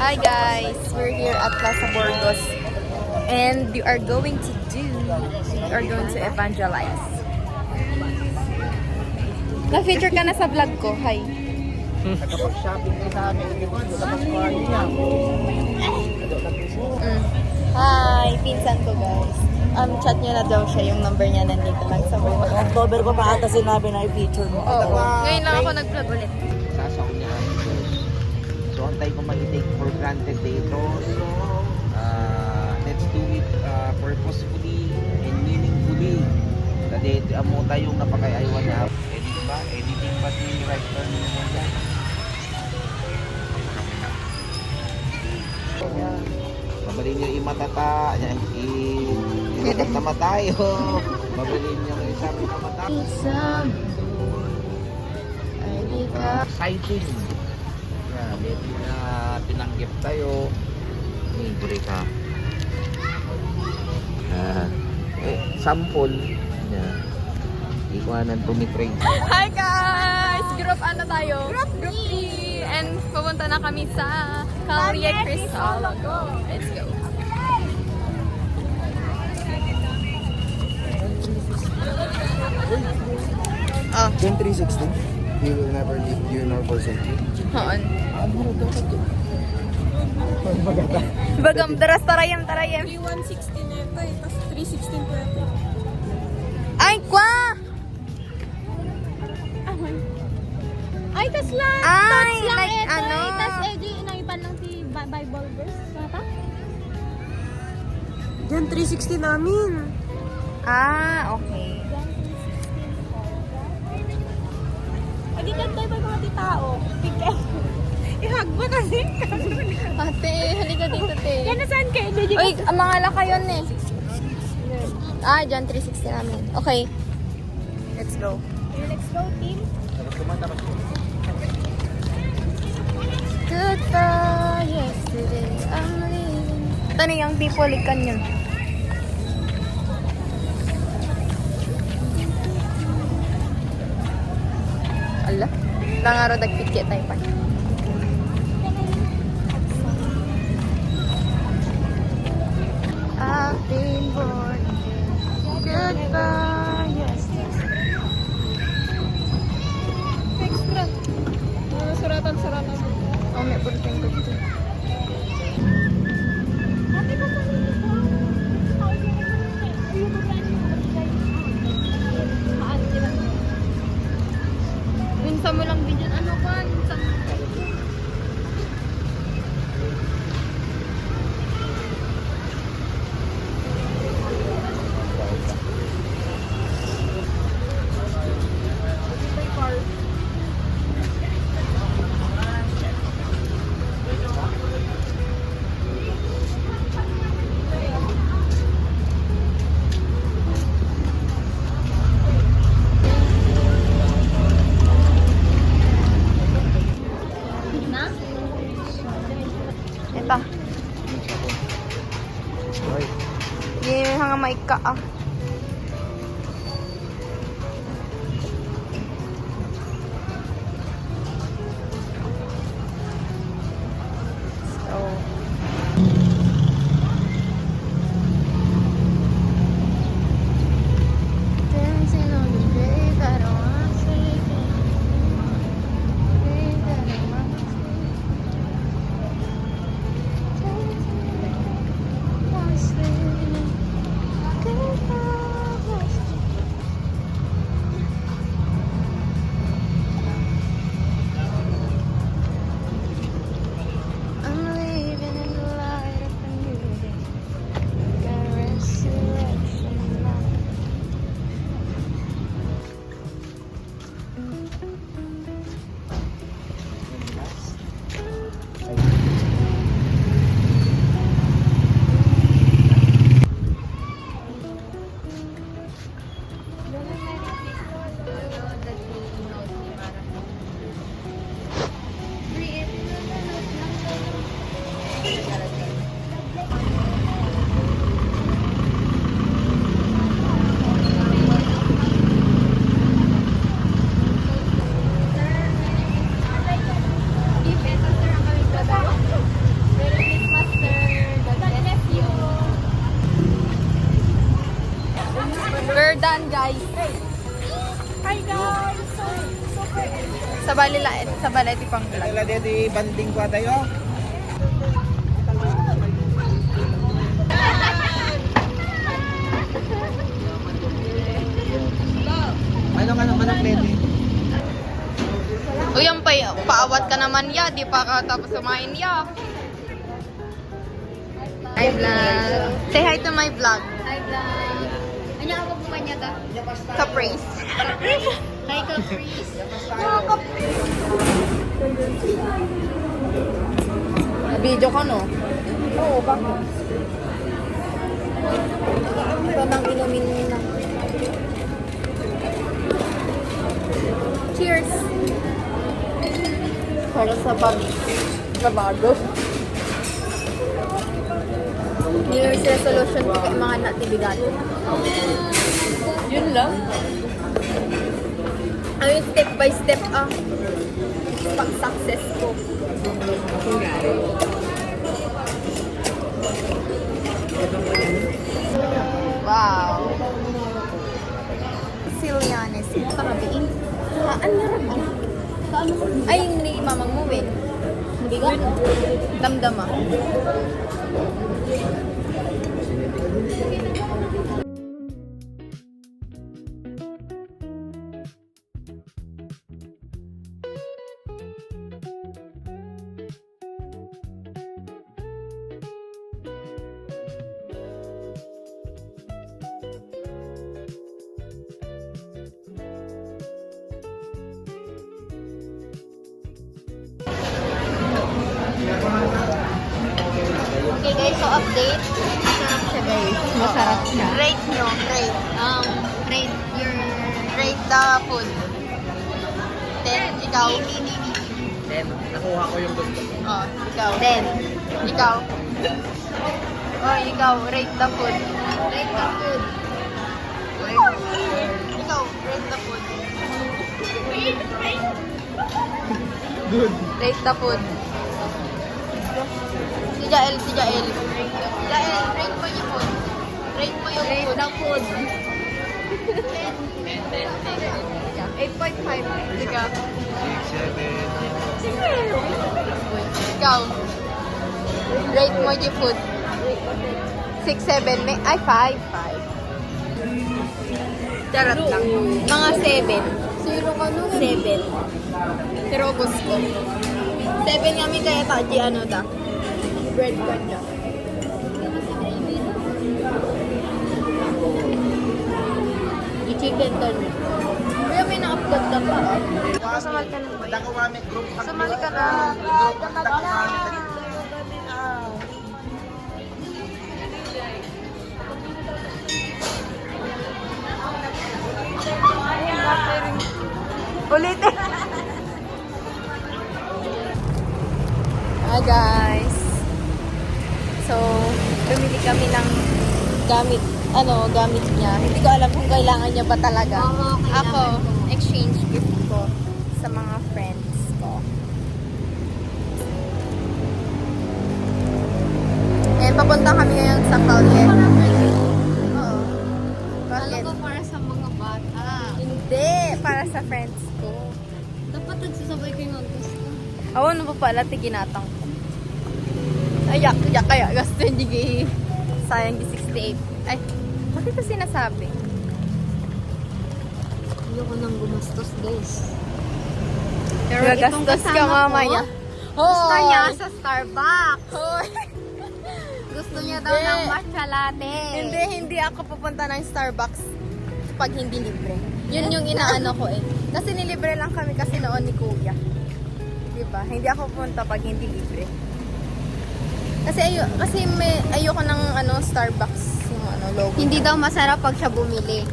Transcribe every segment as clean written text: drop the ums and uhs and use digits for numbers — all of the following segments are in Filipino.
Hi guys, we're here at Plaza Burgos and we are going to evangelize. Na-feature ka na sa vlog ko. Hi. Nakapag-shopping kayo sa amin. Hi, pinsan ko guys. Chat niya na daw siya, yung number niya nandito lang sa baba. October ko pa ata sinabi na i-feature mo. Oo. Ngayon lang ako nag-vlog ulit. Sasaw niya. So, antay ko mag-take for granted dito. So, let's do it purposefully and meaningfully. Kasi amo tayong napakayaywan na. Editing ba si right turn niya yan? Mabalin nyo imatata. Imatama tayo. Mabalin nyo isabi na mata. Exciting. Yeah, maybe na tinanggap tayo. Libre ka. Sample. Yeah. Ikuanan tumitrade. Hi guys! Group ano tayo? Group 3! And pupunta na kami sa Calle Cristal. Let's go! Oh. Then 360, he will never leave you nor forsake you. Haan. Bagam, tarayam. 160 na ito eh, tapos 316 po ito. Ay, kwa! Ay, tas lang! Ay, tas lang like ito ano? eh, tas di inaipan lang si Bible verse. Kata? Yan, 360 namin. Ah, okay. Ay, di tayo ba mga tao? Bigyan. I-hug mo kasi. Ate, halika dito, te. Yan na saan kayo? Uy, mga laka yun eh. Ah, John 360 namin. Okay. Let's go. Let's go, team. Goodbye, yesterday, I'm leaving. Tani yung people, ikan yun. Ala, langaro dagpikit tayo pa. I've been born again. Goodbye, yesterday. Extra. Suratan-suratan. Oh, may pulping ko dito. Ate ko pa rin ito. Ayun ko pa rin. Maan sila. Minsan mo lang video. Ano ba? Minsan mo. Na? Ito. Yung hanga maika ah. So, dancing on the grave, I don't wanna say it. Grave that I wanna I'm leaving. Sa Baleti pang vlog. Kailan dito banding ko tayo? Manok, Lady. Uy, ang paawat ka naman ya, di pa ka tapos kumain ya. Hi vlog. Say hi to my vlog. Hi, vlog. Ano ako po kanya ta? Caprice. Hi, Caprice. Video ka no? Oo, bakit? Ito nang inumin na. Cheers! Para sa pag-trabaho. New Year's resolution ko kay mga natibigan. Yun lang. Ayun, step by step pag-success ko. Wow. Silianes. Pakabiin. Ano rin? Ay, ni mamang mo eh. Bigat. Damdama. Okay guys, so update. Masarap siya guys. Masarap siya. Rate nyo, rate. Rate the food. 10, ikaw. 10. Nakuha ko yung gusto ko. Oh, ikaw. 10. Ikaw. Oh, ikaw. Rate the food. Rate the food. Ikaw, rate the food. Good. Rate the food. Si Jael. Jael, rate mo yung food. Rate mo yung food. Rate the food. 8.5. Ikaw. 6, 7. Ikaw. Rate mo yung food. 6, 7. Ay, 5. Charot lang. Mga 7. Zero ka nun. 7. Pero ubos ko. 7 kami kaya taji ano ta. Bread ko niya. I-chicken to niya. Kaya may na-upload ka pa. Kasama ka na ba? Dakawami group. Sumali ka na. Ulitin. Hi guys. So, bumili kami ng gamit niya. Hindi ko alam kung kailangan niya ba talaga. Oo, kailangan Ako, ko. exchange gift ko sa mga friends ko. And papunta kami ngayon sa Calye. Oo. Alam Bakit? ko para sa mga bata. Hindi, para sa friends ko. Dapat nagsasabay kayo mag-gusto. Awan mo pa pala, tiginatang ko. Ayak, kaya gasto hindi gay. Sayang di 68. Ay, bakit ko sinasabi? Ayoko nang gumastos, guys. Pero gastos ka mamaya. Gusto Hoy! niya sa Starbucks. Hoy! Gusto niya daw Hindi. ng matcha latte. Hindi ako pupunta ng Starbucks pag hindi libre. Yun yung inaano ko eh. Kasi nilibre lang kami kasi noon ni Kuya. Diba? Hindi ako pupunta pag hindi libre. Kasi ayoko ng Starbucks yung logo. Hindi daw masarap pag siya bumili.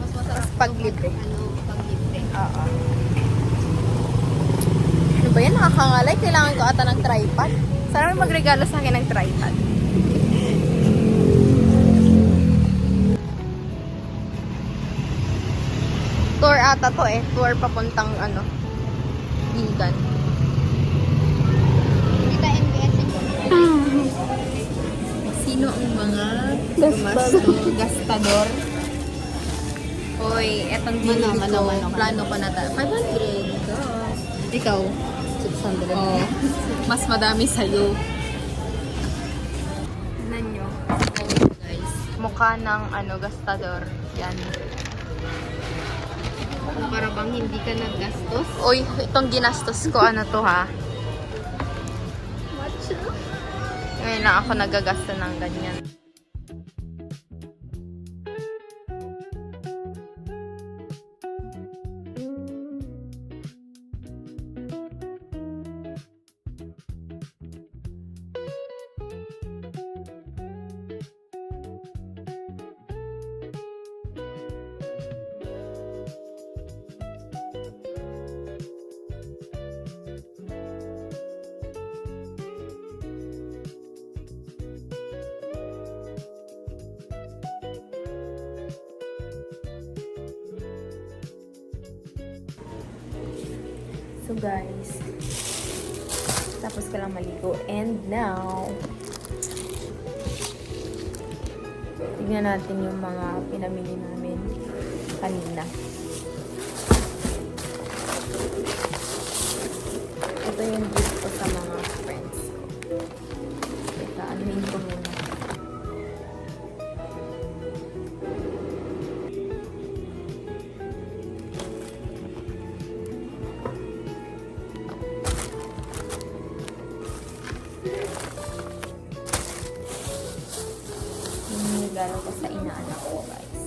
Mas masarap pag libre. pag libre. Oo. Ano ba yan? Nakakangalay. Kailangan ko ata ng tripod. Sana may magregalo sa akin ng tripod. Tour ata to eh. Tour papuntang Gigan. Kita MBS ito. Sino ang mga gastador? Uy, etong binili ko, plano ko na 500. Ikaw? 600. Oh, mas madami sa'yo. Tignan nyo. Oh, guys. Mukha ng gastador. Yan. Para bang hindi ka naggastos? Uy, itong ginastos ko, ano to ha? Ngayon lang ako nagagasta ng ganyan. So guys, tapos ka lang maligo. And now, tignan natin yung mga pinamili namin kanina. Ito yung gift ko sa mga friends ko. Teka, anuhin ko muna. Yung regalo ko sa inaanak ko, guys.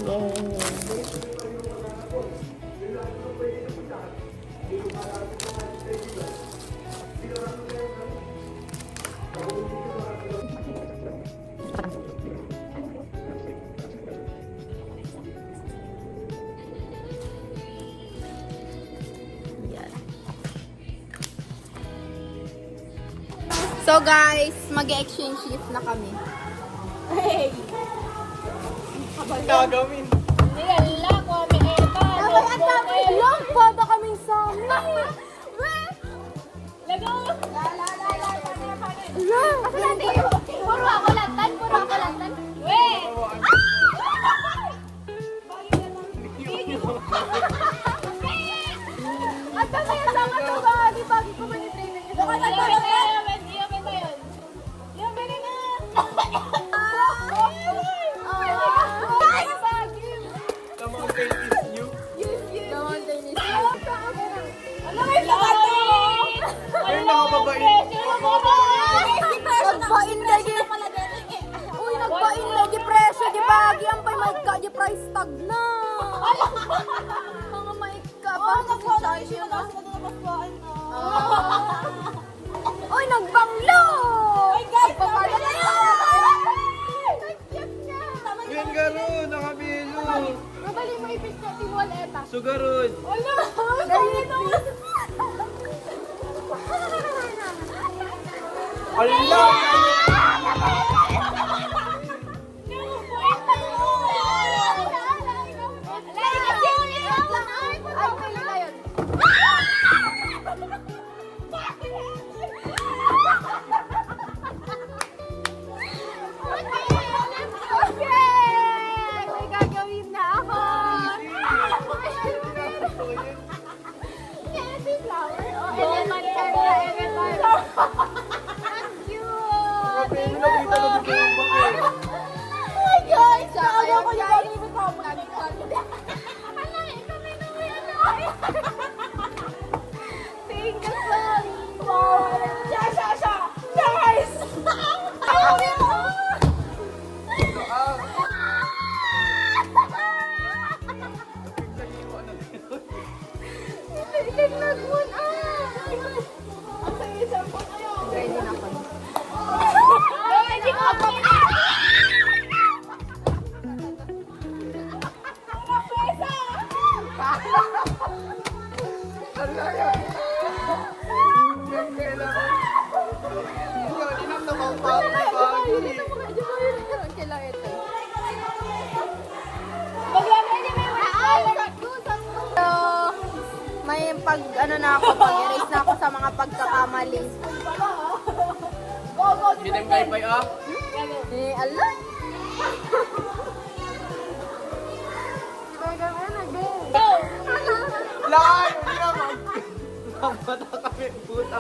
Yay! Yan. So guys, mag-exchange gift na kami. Hey! Gagawin. Nilala ko kami eta. Abay, ang dami lang! Bada kaming sama! Lago! Puro ako lantan! Puro ako lantan! Weh! At dami ang sama to ba? Di bagi ko man i-train na nyo. Open tayo. Yung pwede na! The mountain is you. The mountain is Ano may pagkato? Ay, nakababait. nagbain lagi. Uy, nagbain lagi presyo. Di bagi ang pay maika. Di price tag na. Mga maika. Parang si Charge yun. Uy, nagbanglo! Ay, guys! Papagod na yun! Nag-cute niya. Yan garo, nakabilo. Mabali mo ipit ko. Tinual eta. Sugarod. Wala! Allah! Ay, pili na yun. Okay! May gagawin na ako. Candy flower. Oh, elephant ka na, elephant. Ang cute. Kapilo na kita na dito yung bakit. Hi guys! Naawa ko yung bagay mo pa mo. Thank you, son. Wow! Siya! Guys! Itignan mo na! Ang sa po kayo. Ready na ako. Hindi ko ako! May pag-erase na ako sa mga pagkakamali. Binang kay Bay ah. Eh, ala. Lahat! Hindi naman! Mabata kami, puta.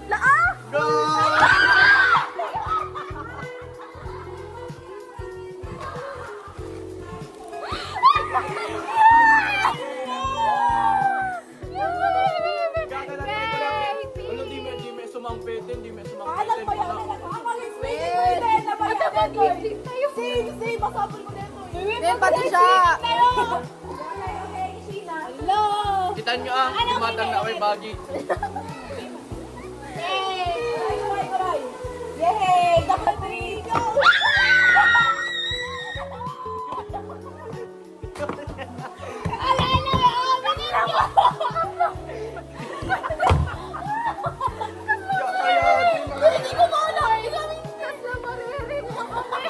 Laa! Go! Alam mo yun, ako rin swimming ko yun, nabayagan ko. Sing, masapol mo dito. Then, pati siya. Okay, Sheena. Hello! Kita nyo ang tumatang na ako'y bagi. Yay! Kuray! Yay! Dapat rin! Go! Hindi ko maulang! Ikaw kasi maririnig mo kami!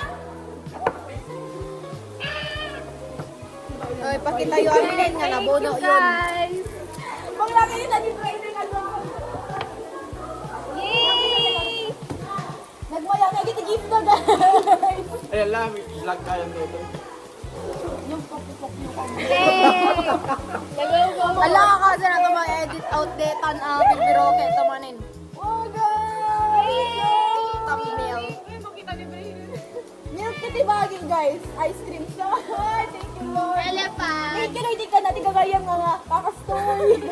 Oy, pakitayo ang lane nga na, bono yun. Pag lagi yun, nandito training ano. Yay! Nagmaya nga kita gift na guys! Ayan lang, vlog tayo dito. Ala ka kasi na ito ma-edit out detan bilbiroke ito manin. Oh guys! Thumbnail. Milk kitibagi guys! Ice cream sa! Thank you Lord! Elephant. Thank you Lord! Ika na, tiga gayang nga kakastoy!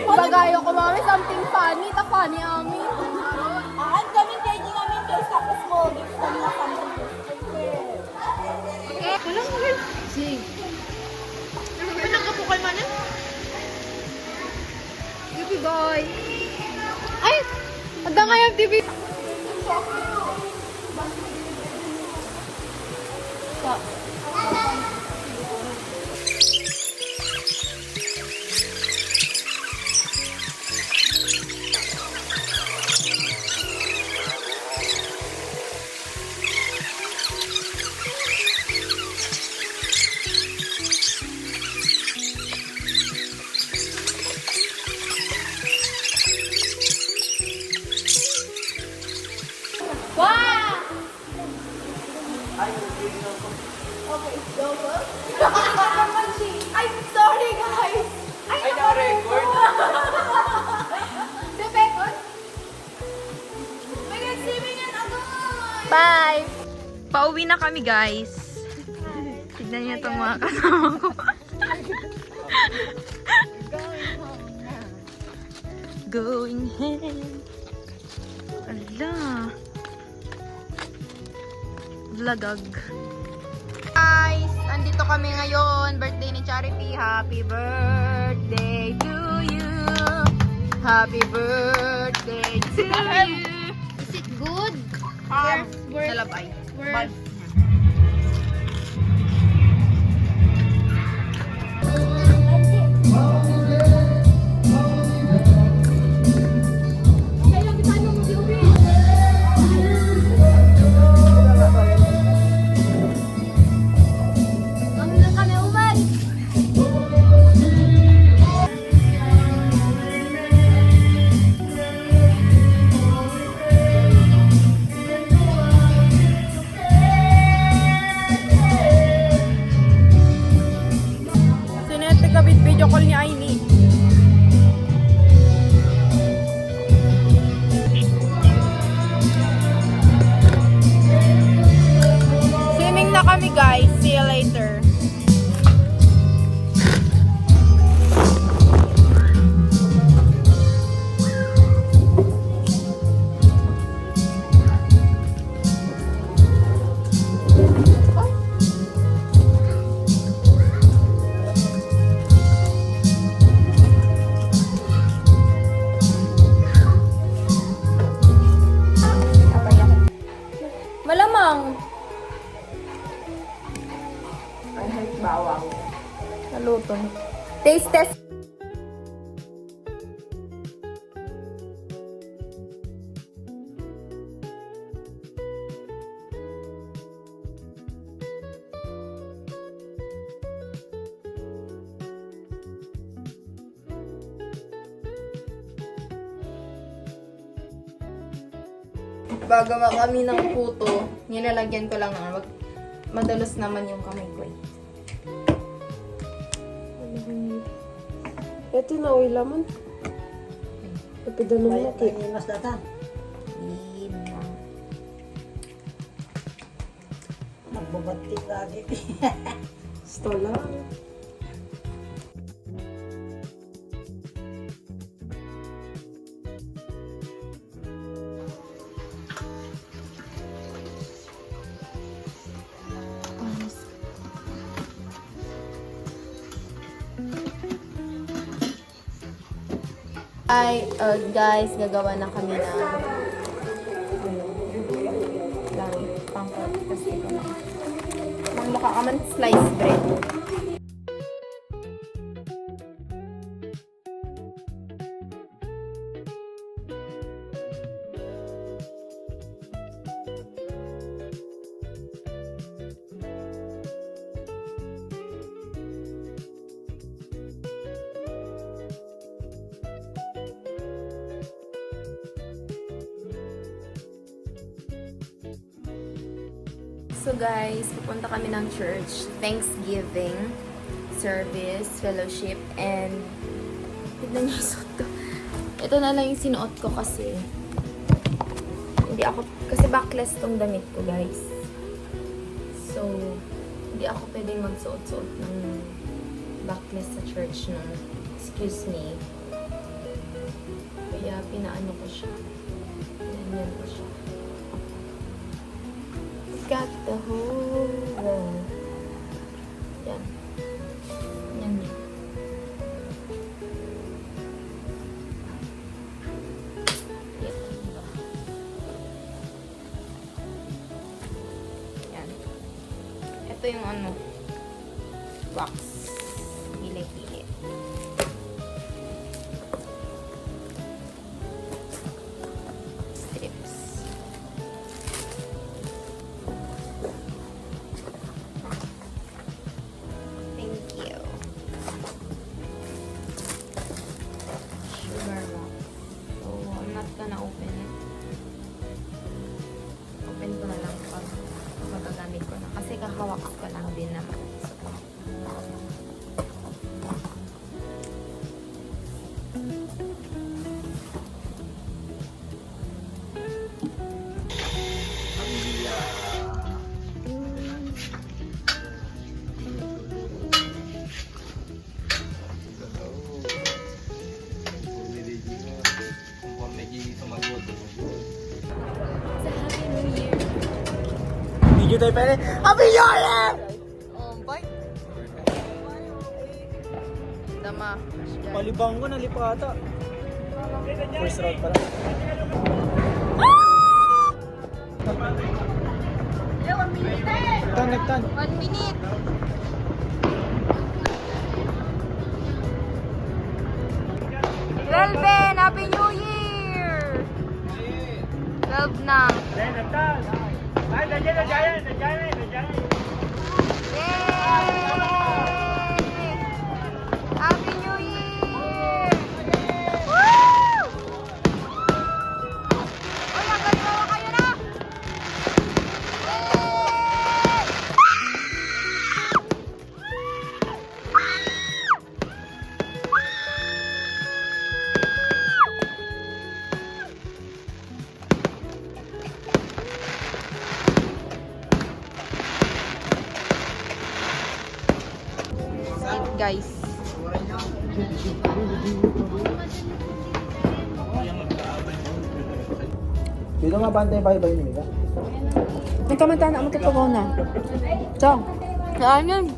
Bagayo ko mami, something funny, ta funny ami. Aan kami kayo di namin guys tapos mo. Gift na mga kami. Sing. Pinagkapukal man eh. TV boy. Ay! Hanggang ngayon TV. Ay, sorry guys! Ay, naka-record. Depekon? May nag-swimming yan agad! Bye! Pauwi na kami guys. Tignan niyo itong mga kasama ko. Going home. Ala. Vlogag. Guys, andito kami ngayon. Birthday ni Charity. Happy birthday to you. Happy birthday to you. Is it good? Nalabay. Where? Sinete kabit video call ni Aini. Swimming na kami guys. See you later. Malamang. Ay, bawang. Naluto. Taste test. Gagawa kami ng puto. Nilalagyan ko lang ng madalos naman yung kamay ko eh. Ito na, uy, laman. Kapidan naman ako. Mas datan. Yun lang. Magbabatik lagi. Gusto lang. Ay, guys, gagawa na kami ng lang, pangkat kasi ko na. Mangluka ka man slice bread. So guys, pupunta kami ng church, Thanksgiving service, fellowship, and tignan niyo yung suot ko. Ito na lang yung sinuot ko kasi kasi backless tong damit ko, guys. So, hindi ako pwedeng magsuot-suot ng backless sa church nung, excuse me. Kaya pinaano ko siya. Ganyan ko siya. Got the whole world. Yan. Yan yun. Yan. Ito yung ano, box. Pili-pili. Strips. Thank you. Sugar box. So, I'm not gonna open it. Open ko na lang pag magagamit ko na. Kasi kakawak ko lang din naman. So, Video tayo pwede. Happy New Year! bye. Dama. Palibang ko, nalipata. First round pala. Nagtan. 1 minute. Relben, Happy New Year! 12 na. Yay! Happy New Year! Woo! Uy, hanggang bawa kayo na! Guys. Dito nga bantay bye-bye nyo, Mika. Nagkamanta na, magtutugaw na. Chong. Saan yan?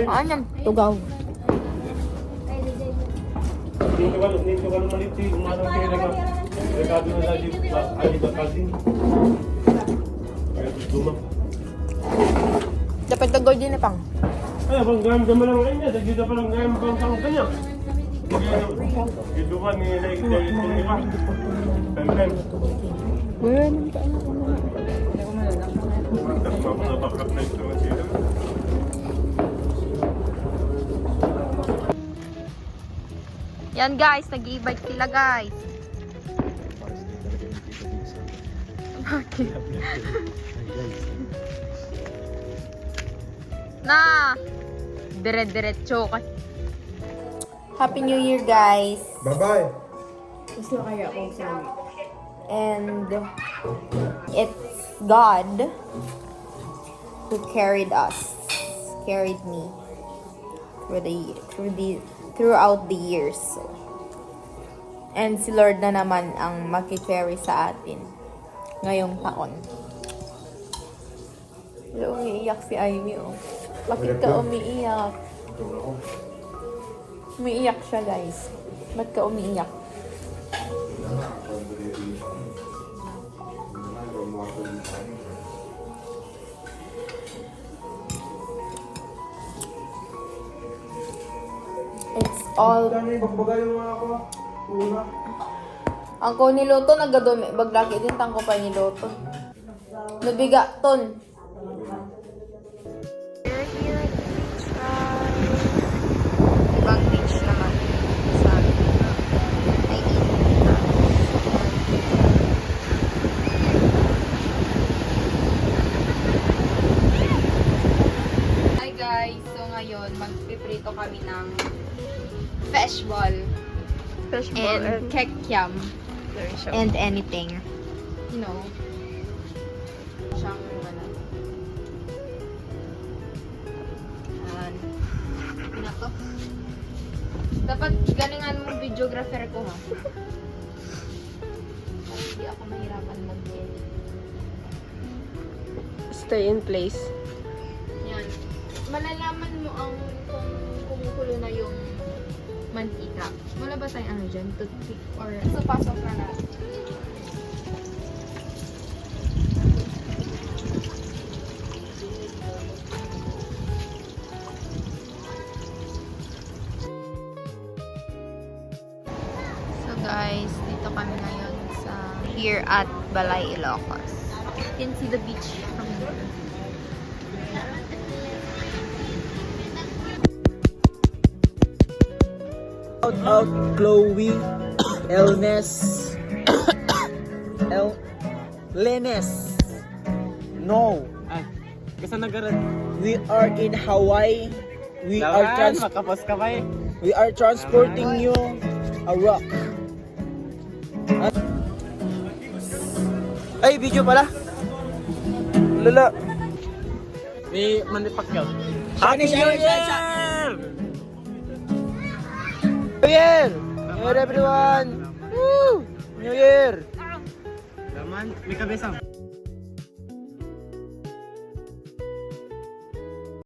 Saan yan? Tugaw. Dapat tugaw din pang. Ay, bang gam gaman lang kanya, dagito pa lang gam bang kang kanya. Dito ka ni like ni ba. Pem. Wala naman ka anak mo. Yan guys, nag-e-bike sila guys. Bakit? Na! Dire-diretso ka. Happy New Year, guys! Bye-bye. And it's God who carried me throughout the years. And si Lord na naman ang maki-carry sa atin ngayong taon. Hello, umiiyak si Ivy, oh. Bakit ka umiiyak? Umiiyak siya, guys. Ba't ka umiiyak? It's all... Ang ko niluto, nagadumi. Baglaki din tang ko pa niluto. Nabiga, ton. We're here at the beach, guys. Ibang beach naman. Sa ay, Hi guys, so ngayon magpiprito kami ng fish ball and kekyam and anything, you know, siyang ano. Ano to? Dapat galingan mo videographer ko, ha? Para hindi ako mahirapan mag-edit. Stay in place. Yan. Malalaman mo ang kung kumukulo na yung mantika. Wala ba tayong ano dyan? Toothpick or... So, pasok na natin. So guys, dito kami ngayon sa here at Balay Ilocos. You can see the beach from here. Shout out Chloe, Elnes, Lenes. No. Kasi nagaran. We are in Hawaii. We are Makapos ka pa eh. we are transporting you a rock. Ay, video pala. Lala. May Manny Pacquiao. Happy New Year! New Year! New Year, everyone! Woo! New Year! Laman, may kabesang.